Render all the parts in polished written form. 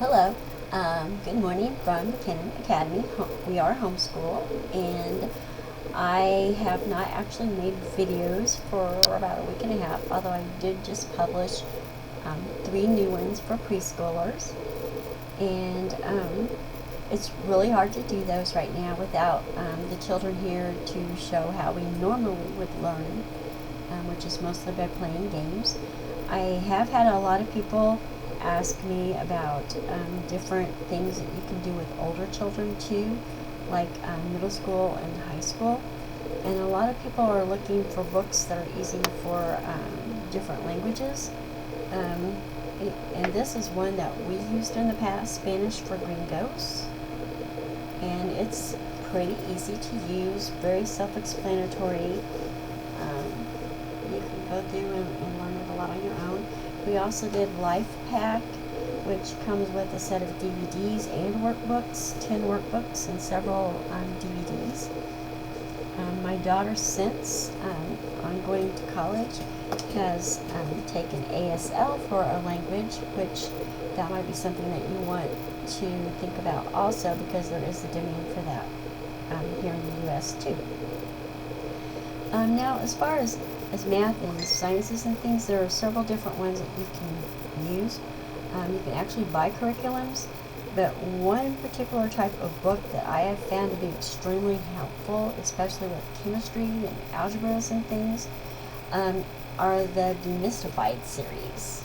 Hello. Good morning from McKinnon Academy. We are homeschool, and I have not actually made videos for about a week and a half, although I did just publish 3 new ones for preschoolers. And it's really hard to do those right now without the children here to show how we normally would learn, which is mostly by playing games. I have had a lot of people ask me about different things that you can do with older children too, like middle school and high school. And a lot of people are looking for books that are easy for different languages. Um, and this is one that we used in the past, Spanish for Gringos. And it's pretty easy to use, very self-explanatory. You can go through and learn it a lot on your own. We also did Life Pack, which comes with a set of DVDs and workbooks, 10 workbooks and several DVDs. My daughter, since on going to college, has taken ASL for a language, which that might be something that you want to think about also, because there is a demand for that here in the U.S. too. Now, as far as math and sciences and things, there are several different ones that you can use. You can actually buy curriculums, but one particular type of book that I have found to be extremely helpful, especially with chemistry and algebras and things, are the Demystified series.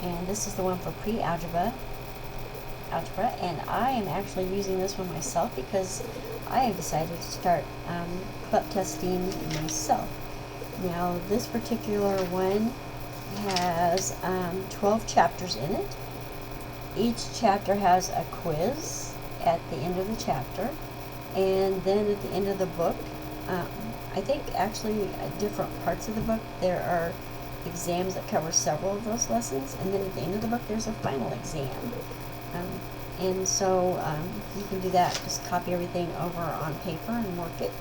And this is the one for pre-algebra. And I am actually using this one myself because I have decided to start CLEP testing myself. Now, this particular one has 12 chapters in it. Each chapter has a quiz at the end of the chapter, and then at the end of the book, I think actually at different parts of the book there are exams that cover several of those lessons, and then at the end of the book there's a final exam. And so you can do that, just copy everything over on paper and work it,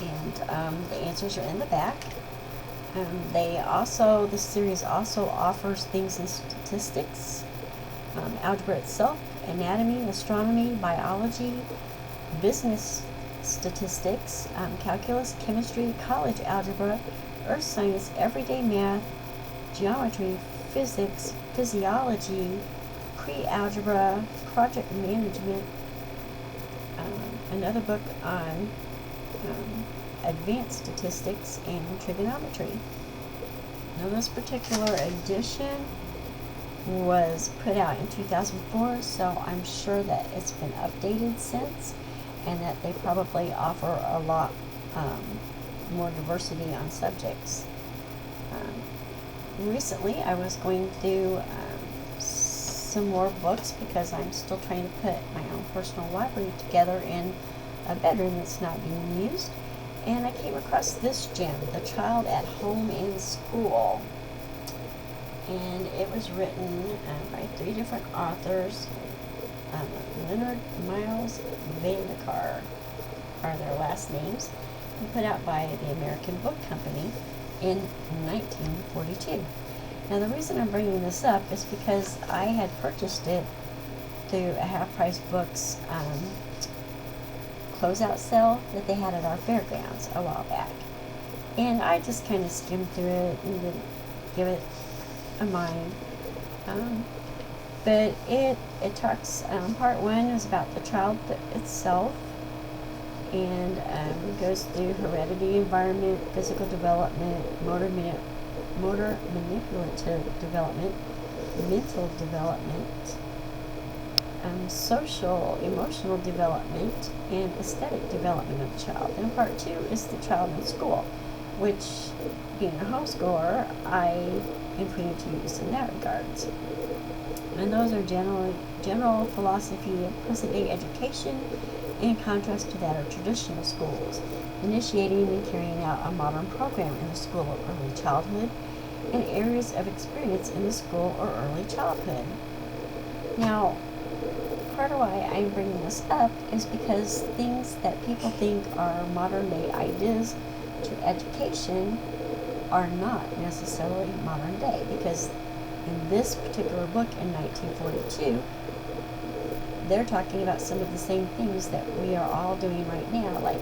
and the answers are in the back. This series also offers things in statistics, algebra itself, anatomy, astronomy, biology, business statistics, calculus, chemistry, college algebra, earth science, everyday math, geometry, physics, physiology, pre-algebra, project management, another book on advanced statistics and trigonometry. Now, this particular edition was put out in 2004, so I'm sure that it's been updated since, and that they probably offer a lot more diversity on subjects. Recently, I was going through some more books because I'm still trying to put my own personal library together in a bedroom that's not being used. And I came across this gem, The Child at Home and School. And it was written by 3 different authors. Leonard Miles Vandekar are their last names, and put out by the American Book Company in 1942. Now, the reason I'm bringing this up is because I had purchased it through a Half-Price Books closeout sale that they had at our fairgrounds a while back. And I just kind of skimmed through it and didn't give it a mind. But it talks, part 1 is about the child itself, and goes through heredity, environment, physical development, motor manipulative development, mental development, social, emotional development, and aesthetic development of the child. And part 2 is the child in school, which, being a homeschooler, I am putting to use in that regards. And those are general philosophy of present-day education, in contrast to that of traditional schools, initiating and carrying out a modern program in the school of early childhood, and areas of experience in the school or early childhood. Now, part of why I'm bringing this up is because things that people think are modern-day ideas to education are not necessarily modern day, because in this particular book in 1942, they're talking about some of the same things that we are all doing right now, like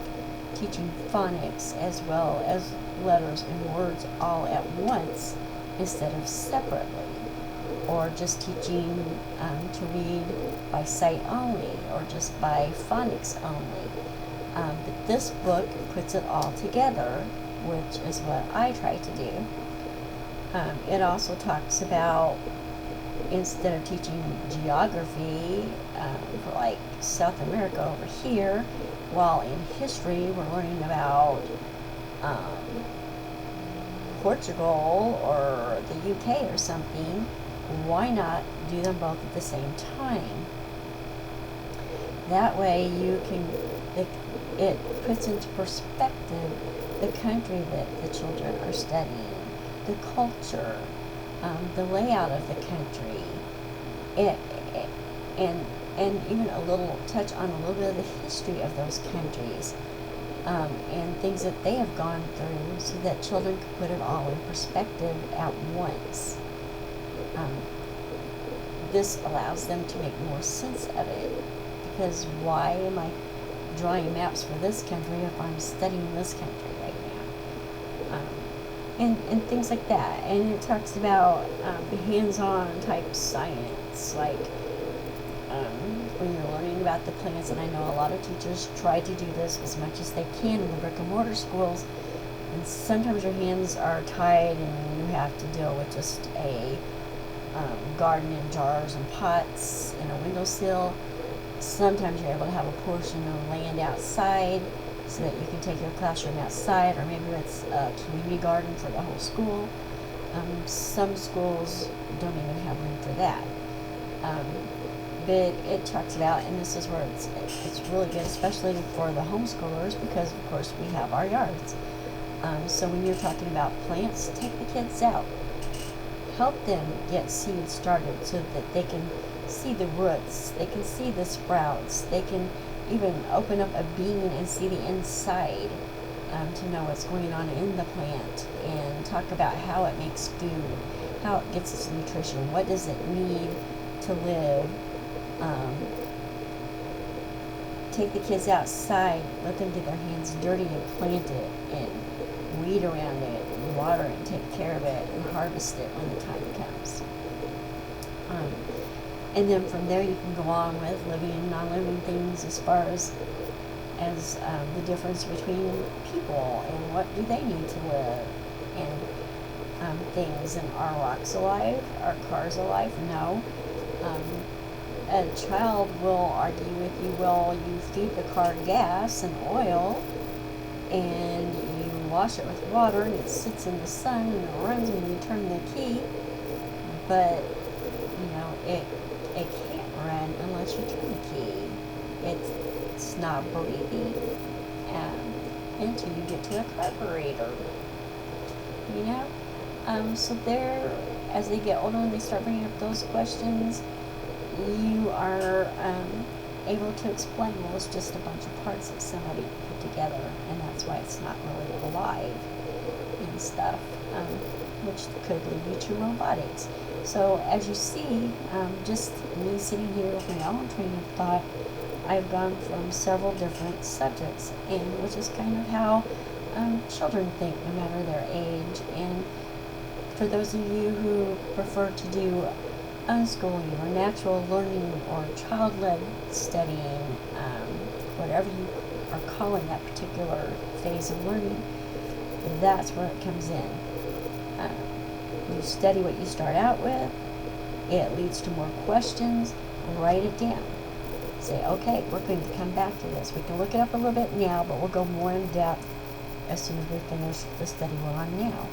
teaching phonics as well as letters and words all at once instead of separately, or just teaching to read by sight only or just by phonics only. But this book puts it all together, which is what I try to do. It also talks about, instead of teaching geography for like South America over here, while in history we're learning about Portugal or the UK or something, why not do them both at the same time? That way you can, it puts into perspective the country that the children are studying, the culture, the layout of the country, and even a little touch on a little bit of the history of those countries, and things that they have gone through, so that children can put it all in perspective at once. This allows them to make more sense of it, because why am I drawing maps for this country if I'm studying this country right now? And things like that. And it talks about hands-on type science, like when you're learning about the plants, and I know a lot of teachers try to do this as much as they can in the brick and mortar schools, and sometimes your hands are tied and you have to deal with just a garden in jars and pots and a windowsill. Sometimes you're able to have a portion of land outside so that you can take your classroom outside, or maybe it's a community garden for the whole school. Some schools don't even have room for that. But it talks about, and this is where it's really good, especially for the homeschoolers, because of course we have our yards. So when you're talking about plants, take the kids out. Help them get seeds started so that they can see the roots, they can see the sprouts, they can even open up a bean and see the inside, to know what's going on in the plant, and talk about how it makes food, how it gets its nutrition, what does it need to live. Take the kids outside, let them get their hands dirty and plant it and weed around it and water it and take care of it and harvest it when the time comes. And then from there you can go on with living and non-living things, as far as the difference between people and what do they need to live, and things. And are rocks alive? Are cars alive? No. A child will argue with you, well, you feed the car gas and oil, and you wash it with water, and it sits in the sun, and it runs when you turn the key, but, it can't run unless you turn the key. It's not breathing until you get to a carburetor, so there, as they get older and they start bringing up those questions, you are able to explain, well, it's just a bunch of parts that somebody put together, and that's why it's not really alive and stuff, which could lead you to robotics. So as you see, just me sitting here with my own train of thought, I've gone from several different subjects, and which is kind of how children think, no matter their age. And for those of you who prefer to do unschooling or natural learning or child-led studying, whatever you are calling that particular phase of learning, that's where it comes in. You study what you start out with, it leads to more questions, write it down. Say, okay, we're going to come back to this. We can look it up a little bit now, but we'll go more in depth as soon as we finish the study we're on now.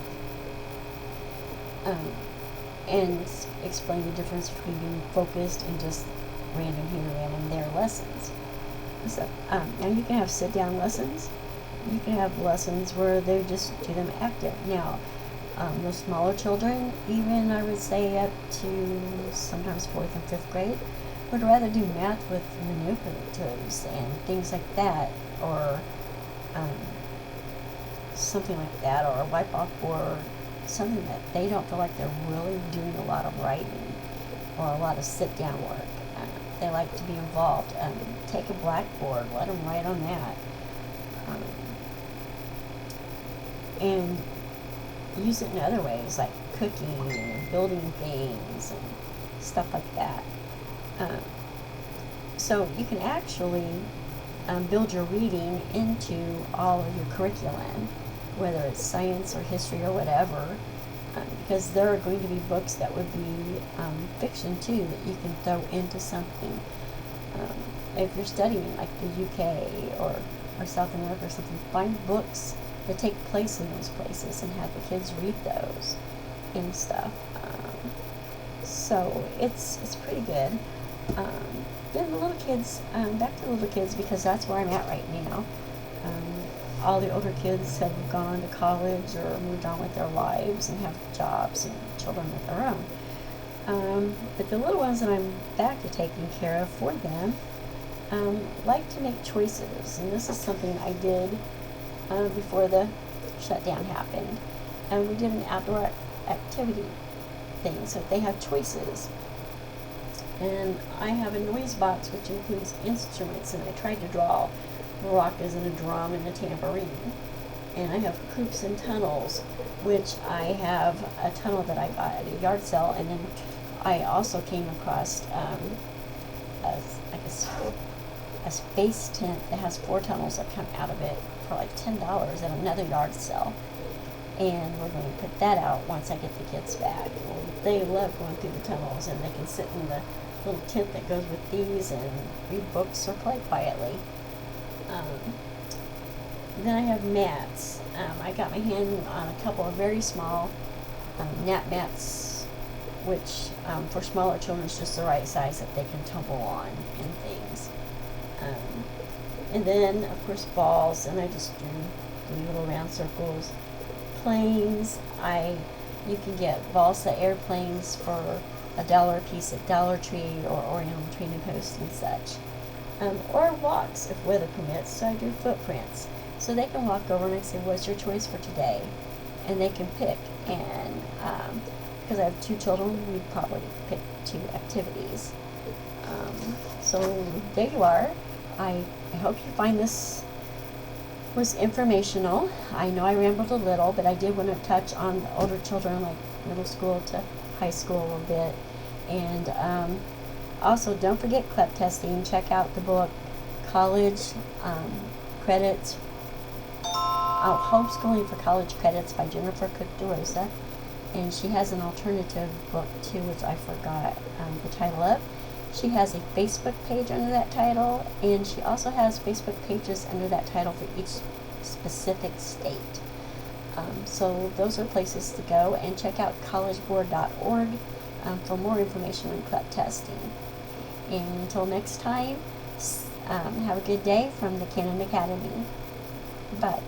And explain the difference between being focused and just random here, random there lessons. So, now you can have sit-down lessons. You can have lessons where they just do them active. Now, the smaller children, even I would say up to sometimes 4th and 5th grade, would rather do math with manipulatives and things like that, or something like that, or a wipe-off board, something that they don't feel like they're really doing a lot of writing or a lot of sit-down work. They like to be involved. Take a blackboard, let them write on that. And use it in other ways, like cooking and building things and stuff like that. So you can actually build your reading into all of your curriculum, whether it's science or history or whatever, because there are going to be books that would be fiction too that you can throw into something. If you're studying like the UK or South America or something, find books that take place in those places and have the kids read those and stuff. So it's pretty good. Then the little kids, back to the little kids, because that's where I'm at right now. All the older kids have gone to college or moved on with their lives and have jobs and children of their own. But the little ones that I'm back to taking care of for them like to make choices. And this is something I did before the shutdown happened. And we did an outdoor activity thing, so they have choices. And I have a noise box which includes instruments, and I tried to draw maracas and a drum and a tambourine. And I have coops and tunnels, which I have a tunnel that I got at a yard sale, and then I also came across a space tent that has 4 tunnels that come out of it for like $10 at another yard sale. And we're going to put that out once I get the kids back. Well, they love going through the tunnels, and they can sit in the little tent that goes with these and read books or play quietly. Then I have mats. I got my hand on a couple of very small nap mats, which for smaller children is just the right size that they can tumble on and things. And then, of course, balls, and I just do little round circles. Planes, you can get balsa airplanes for $1 a piece at Dollar Tree or Oriental Trading Post and such. Or walks if weather permits, so I do footprints. So they can walk over and I say, what's your choice for today? And they can pick. And because I have 2 children, we'd probably pick 2 activities. So there you are. I hope you find this was informational. I know I rambled a little, but I did want to touch on the older children, like middle school to high school a little bit. And also, don't forget CLEP testing. Check out the book College Credits, Homeschooling for College Credits by Jennifer Cook DeRosa. And she has an alternative book too, which I forgot the title of. She has a Facebook page under that title, and she also has Facebook pages under that title for each specific state. So those are places to go, and check out collegeboard.org for more information on CLEP testing. And until next time, have a good day from the Cannon Academy. Bye.